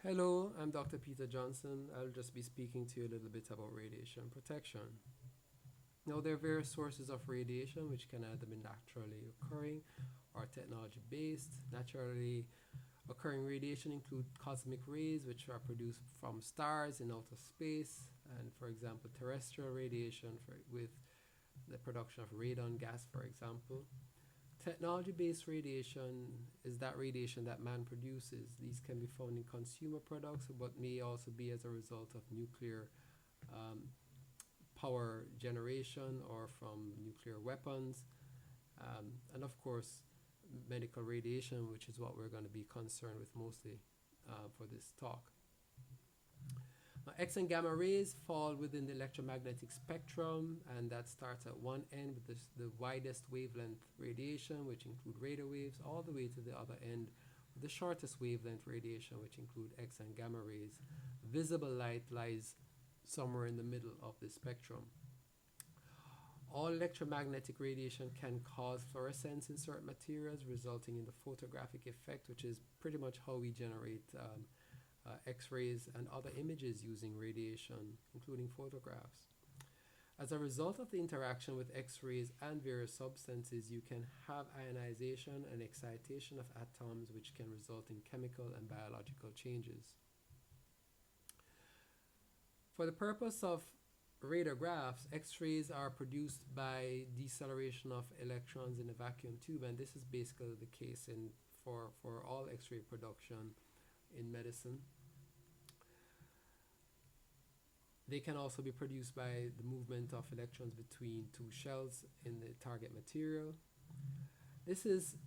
Hello, I'm Dr. Peter Johnson. I'll just be speaking to you a little bit about radiation protection. Now, there are various sources of radiation which can either be naturally occurring or technology based. Naturally occurring radiation include cosmic rays which are produced from stars in outer space, and for example, terrestrial radiation with the production of radon gas, for example. Technology-based radiation is that radiation that man produces. These can be found in consumer products, but may also be as a result of nuclear um, power generation or from nuclear weapons. And of course, medical radiation, which is what we're going to be concerned with mostly for this talk. Now, X and gamma rays fall within the electromagnetic spectrum, and that starts at one end with the widest wavelength radiation, which include radio waves, all the way to the other end with the shortest wavelength radiation, which include X and gamma rays. Visible light lies somewhere in the middle of the spectrum. All electromagnetic radiation can cause fluorescence in certain materials, resulting in the photographic effect, which is pretty much how we generate X-rays and other images using radiation, including photographs. As a result of the interaction with X-rays and various substances, you can have ionization and excitation of atoms, which can result in chemical and biological changes. For the purpose of radiographs, X-rays are produced by deceleration of electrons in a vacuum tube, and this is basically the case for all X-ray production in medicine. They can also be produced by the movement of electrons between two shells in the target material. This is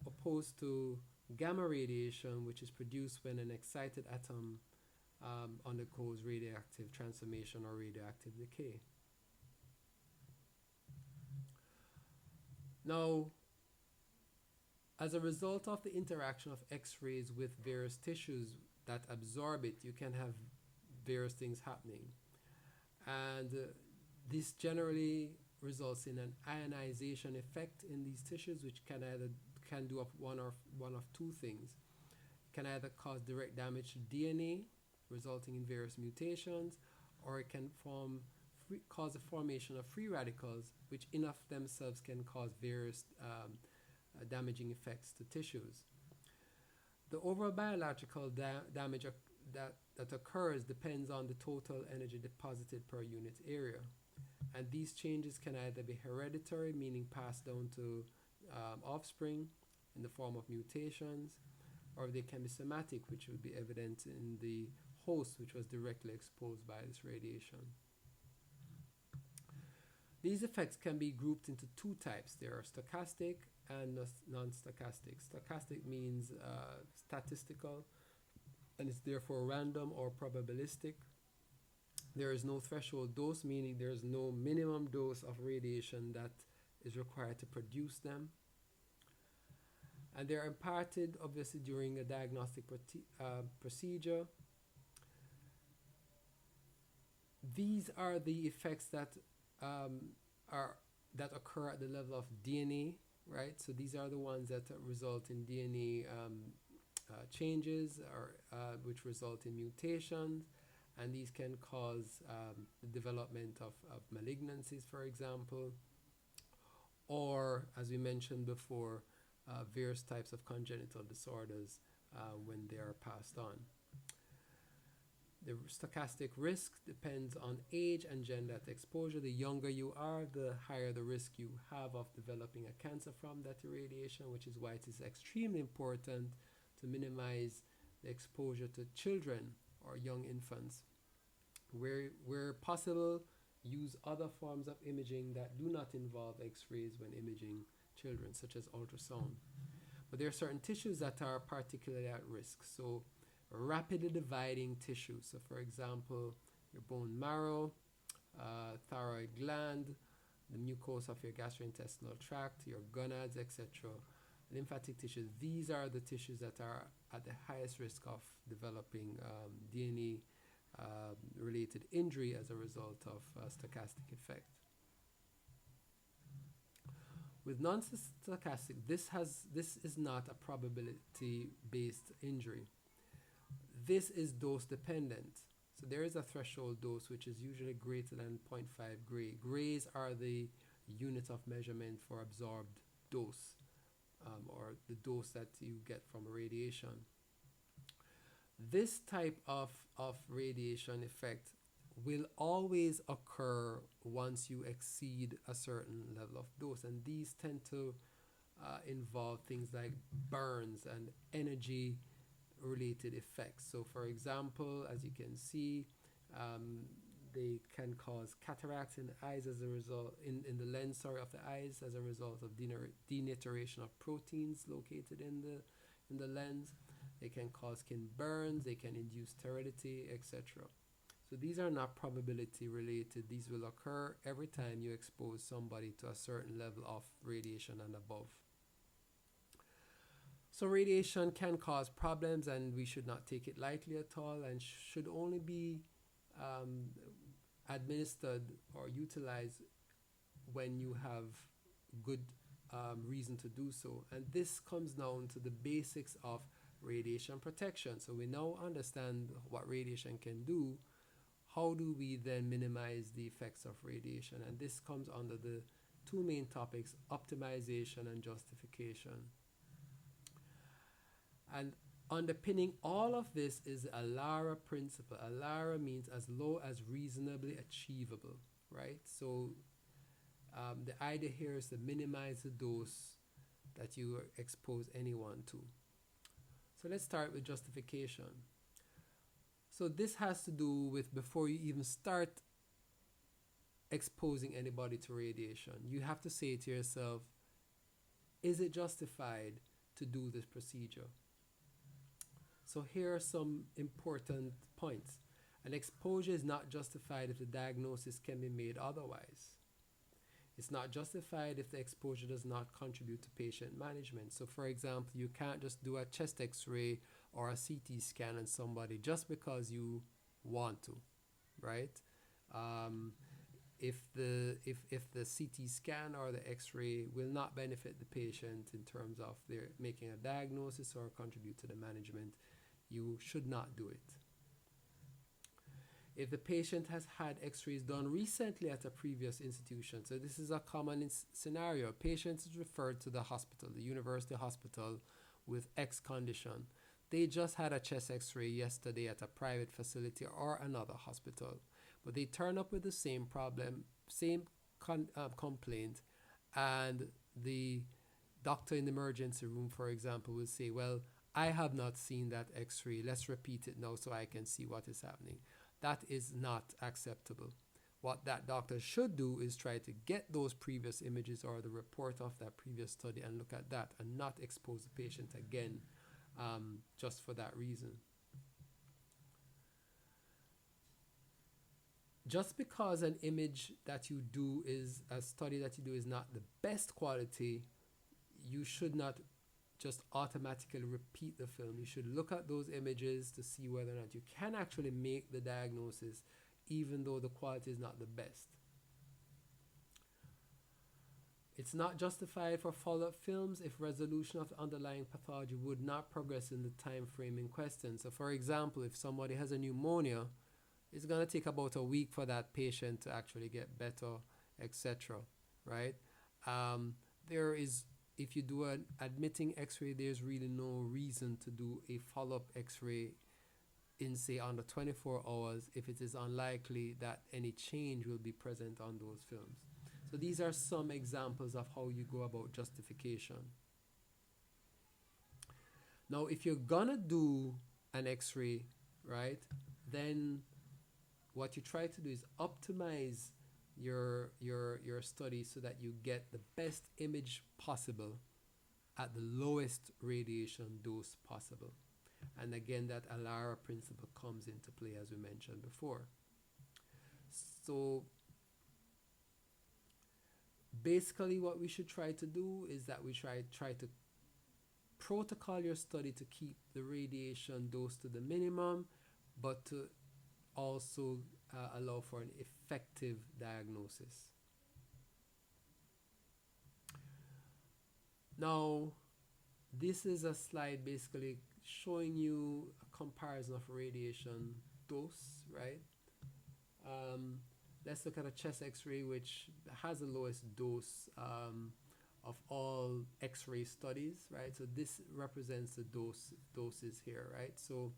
opposed to gamma radiation, which is produced when an excited atom undergoes radioactive transformation or radioactive decay. Now, as a result of the interaction of X-rays with various tissues that absorb it, you can have various things happening. And this generally results in an ionization effect in these tissues, which can do one of two things. It can either cause direct damage to DNA, resulting in various mutations, or it can cause the formation of free radicals, which in of themselves can cause various damaging effects to tissues. The overall biological damage that occurs depends on the total energy deposited per unit area. And these changes can either be hereditary, meaning passed down to offspring in the form of mutations, or they can be somatic, which would be evident in the host which was directly exposed by this radiation. These effects can be grouped into two types. There are stochastic and non-stochastic. Stochastic means statistical, and it's therefore random or probabilistic. There is no threshold dose, meaning there is no minimum dose of radiation that is required to produce them. And they're imparted, obviously, during a diagnostic procedure. These are the effects that occur at the level of DNA, right? So these are the ones that result in DNA changes, or which result in mutations, and these can cause the development of malignancies, for example, or, as we mentioned before, various types of congenital disorders when they are passed on. The stochastic risk depends on age and gender at exposure. The younger you are, the higher the risk you have of developing a cancer from that irradiation, which is why it is extremely important to minimize the exposure to children or young infants. Where possible, use other forms of imaging that do not involve X-rays when imaging children, such as ultrasound. But there are certain tissues that are particularly at risk. So rapidly dividing tissue. So for example, your bone marrow, thyroid gland, the mucosa of your gastrointestinal tract, your gonads, etc. Lymphatic tissues. These are the tissues that are at the highest risk of developing DNA related injury as a result of stochastic effect. With non-stochastic, this is not a probability-based injury. This is dose dependent. So there is a threshold dose which is usually greater than 0.5 gray. Grays are the unit of measurement for absorbed dose, or the dose that you get from radiation. This type of radiation effect will always occur once you exceed a certain level of dose, and these tend to involve things like burns and energy related effects. So for example, as you can see, they can cause cataracts in the eyes as a result, in the lens, of the eyes, as a result of denaturation of proteins located in the lens. They can cause skin burns, they can induce sterility, etc. So these are not probability related. These will occur every time you expose somebody to a certain level of radiation and above. So radiation can cause problems, and we should not take it lightly at all, and should only be administered or utilized when you have good reason to do so. And this comes down to the basics of radiation protection. So we now understand what radiation can do. How do we then minimize the effects of radiation? And this comes under the two main topics, optimization and justification. And underpinning all of this is a LARA principle. A LARA means as low as reasonably achievable, right? So the idea here is to minimize the dose that you expose anyone to. So let's start with justification. So this has to do with before you even start exposing anybody to radiation, you have to say to yourself, is it justified to do this procedure? So here are some important points. An exposure is not justified if the diagnosis can be made otherwise. It's not justified if the exposure does not contribute to patient management. So for example, you can't just do a chest x-ray or a CT scan on somebody just because you want to, right? If the CT scan or the x-ray will not benefit the patient in terms of their making a diagnosis or contribute to the management, you should not do it. If the patient has had x-rays done recently at a previous institution, so this is a common scenario, a patient is referred to the hospital, the university hospital, with X condition. They just had a chest x-ray yesterday at a private facility or another hospital, but they turn up with the same problem, same complaint, and the doctor in the emergency room, for example, will say, well, I have not seen that x-ray. Let's repeat it now so I can see what is happening. That is not acceptable. What that doctor should do is try to get those previous images or the report of that previous study and look at that and not expose the patient again just for that reason. Just because an image that you do is a study that you do is not the best quality, you should not just automatically repeat the film. You should look at those images to see whether or not you can actually make the diagnosis even though the quality is not the best. It's not justified for follow-up films if resolution of the underlying pathology would not progress in the time frame in question. So for example, if somebody has a pneumonia, it's going to take about a week for that patient to actually get better, etc. Right? If you do an admitting x-ray, there's really no reason to do a follow-up x-ray in, say, under 24 hours if it is unlikely that any change will be present on those films. So these are some examples of how you go about justification. Now, if you're gonna do an x-ray, right, then what you try to do is optimize your study so that you get the best image possible at the lowest radiation dose possible. And again, that ALARA principle comes into play, as we mentioned before. So basically what we should try to do is that we try to protocol your study to keep the radiation dose to the minimum, but to also allow for an effective diagnosis. Now, this is a slide basically showing you a comparison of radiation dose, right? Let's look at a chest x-ray, which has the lowest dose of all x-ray studies, right? So this represents the doses here, right? So,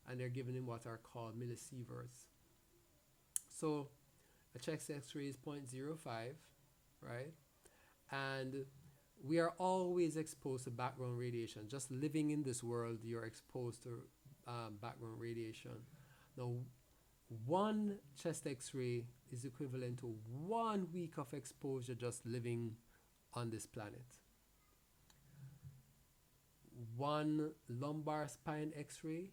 and they're given in what are called millisieverts. So a chest x-ray is 0.05, right? And we are always exposed to background radiation. Just living in this world, you're exposed to background radiation. Now, one chest x-ray is equivalent to 1 week of exposure just living on this planet. One lumbar spine x-ray,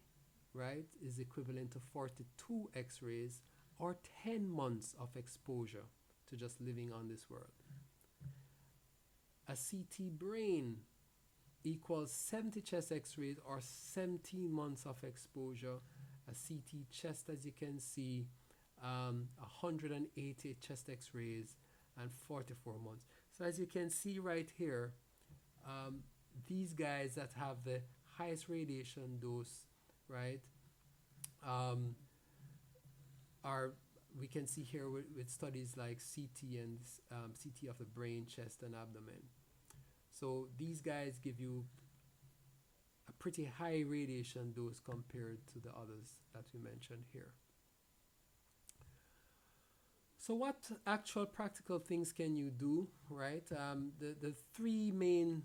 right, is equivalent to 42 x-rays or 10 months of exposure to just living on this world. A CT brain equals 70 chest x-rays or 17 months of exposure. A CT chest, as you can see, 180 chest x-rays and 44 months. So as you can see right here, these guys that have the highest radiation dose, right, are, we can see here with studies like CT and CT of the brain, chest, and abdomen. So these guys give you a pretty high radiation dose compared to the others that we mentioned here. So what actual practical things can you do, right? The three main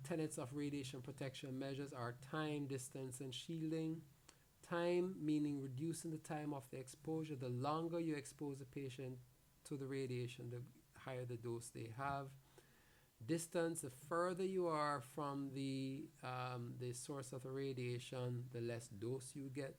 tenets of radiation protection measures are time, distance, and shielding. Time, meaning reducing the time of the exposure. The longer you expose the patient to the radiation, the higher the dose they have. Distance, the further you are from the source of the radiation, the less dose you get.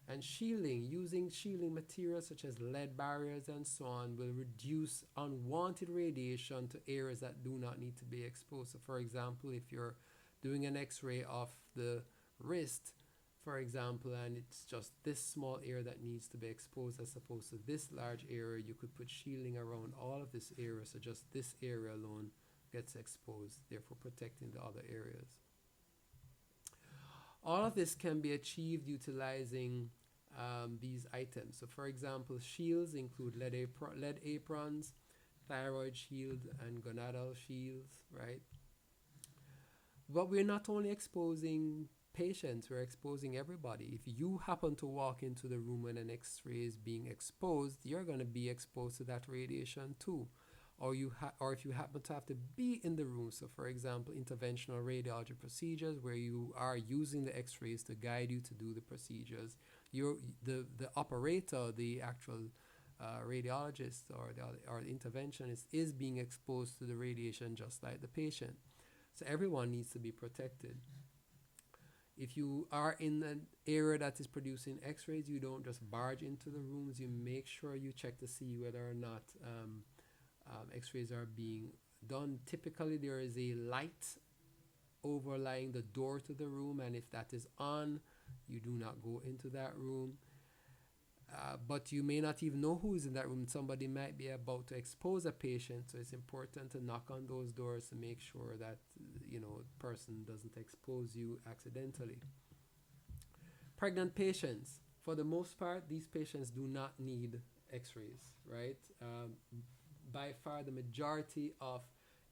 And shielding, using shielding materials such as lead barriers and so on will reduce unwanted radiation to areas that do not need to be exposed. So for example, if you're doing an x-ray of the wrist, for example, and it's just this small area that needs to be exposed as opposed to this large area, you could put shielding around all of this area, so just this area alone gets exposed, therefore protecting the other areas. All of this can be achieved utilizing these items. So for example, shields include lead aprons, thyroid shield, and gonadal shields, right? But we're not only exposing patients, we're exposing everybody. If you happen to walk into the room when an x-ray is being exposed, you're going to be exposed to that radiation too. Or if you happen to have to be in the room, so for example, interventional radiology procedures where you are using the x-rays to guide you to do the procedures, the operator, the actual radiologist or the interventionist is being exposed to the radiation just like the patient. So everyone needs to be protected. If you are in an area that is producing x-rays, you don't just barge into the rooms. You make sure you check to see whether or not x-rays are being done. Typically, there is a light overlying the door to the room, and if that is on, you do not go into that room. But you may not even know who is in that room. Somebody might be about to expose a patient, so it's important to knock on those doors to make sure that the person doesn't expose you accidentally. Pregnant patients, for the most part, these patients do not need x-rays, right? By far, the majority of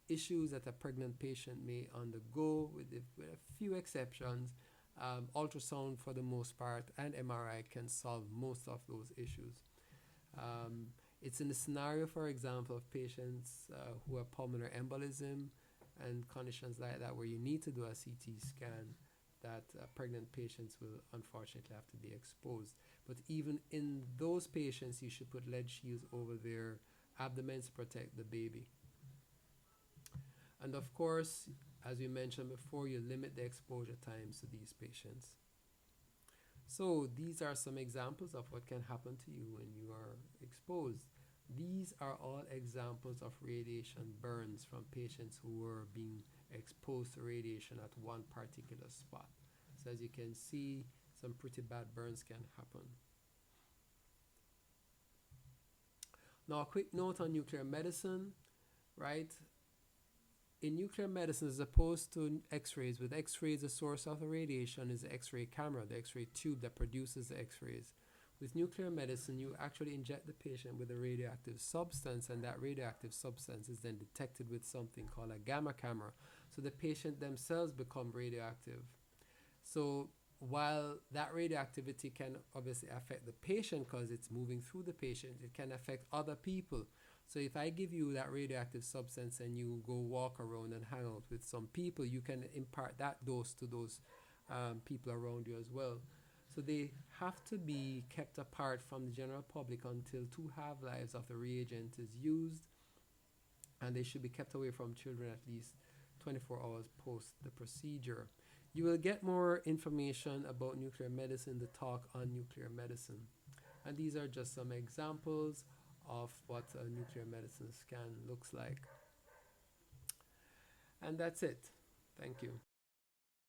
issues that a pregnant patient may undergo, with a few exceptions, ultrasound for the most part and MRI can solve most of those issues. It's in the scenario, for example, of patients who have pulmonary embolism and conditions like that where you need to do a CT scan that pregnant patients will unfortunately have to be exposed. But even in those patients, you should put lead shields over their abdomens to protect the baby. And of course, as we mentioned before, you limit the exposure times to these patients. So these are some examples of what can happen to you when you are exposed. These are all examples of radiation burns from patients who were being exposed to radiation at one particular spot. So as you can see, some pretty bad burns can happen. Now, a quick note on nuclear medicine, right? in nuclear medicine, as opposed to X-rays, with X-rays, the source of the radiation is the X-ray camera, the X-ray tube that produces the X-rays. With nuclear medicine, you actually inject the patient with a radioactive substance, and that radioactive substance is then detected with something called a gamma camera. So the patient themselves become radioactive. So while that radioactivity can obviously affect the patient because it's moving through the patient, it can affect other people. So if I give you that radioactive substance and you go walk around and hang out with some people, you can impart that dose to those people around you as well. So they have to be kept apart from the general public until 2 half-lives of the reagent is used, and they should be kept away from children at least 24 hours post the procedure. You will get more information about nuclear medicine, the talk on nuclear medicine. And these are just some examples of what a nuclear medicine scan looks like. And that's it. Thank you.